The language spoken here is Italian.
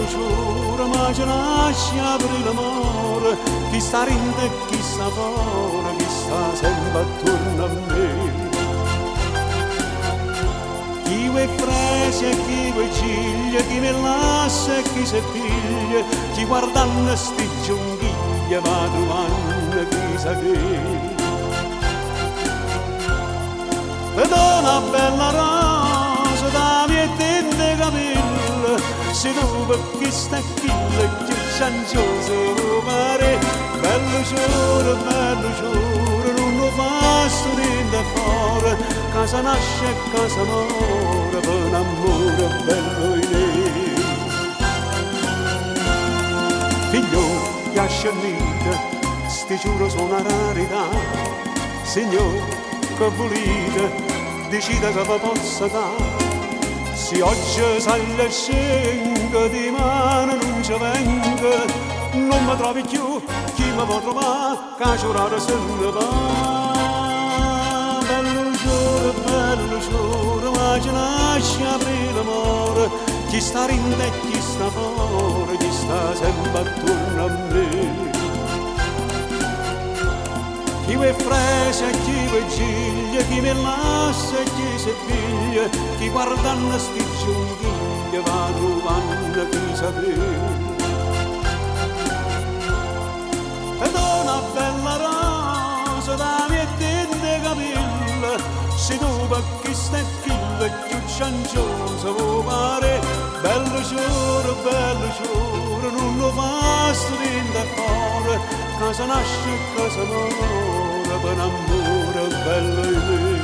giuro, ma ci lascia per l'amore, chi sta rinde e chi sta fuori, chi sta sempre attorno a me. Chi vuoi frese e chi vuoi ciglia, chi mi lascia e chi si piglia, chi guardando sti giunghiglia va trovando chi sa che. Vedo una bella rosa da mie tinte capelli, se tu per chi sta qui le più ciancioso pare, bello giuro, non lo fa studente fuori, casa nasce e casa muore, per un amore bello in me. Figlio, lascia niente, sti giuro sono una rarità, signor, che volete, decida che vi possa dare. Se oggi sale e scende, di mano non ci venga, non mi trovi più, chi mi può trovare, che giurare se ne va. Bello giuro, ma ci lascia per l'amore, chi sta rinde e chi sta fuori, chi sta sempre attorno a me. Chi vuoi frese e chi vuoi ciglia, chi mi lascia e chi si piglia, chi guardando sti giunghiglia va trovando chi sa che. Ed una bella rosa da mie tinte capelli, se tu per chi sta qui le più cianciosa vuoi pare, bello giuro, non lo fa studente fuori, casa nasce e casa muore, per un amore bello in me.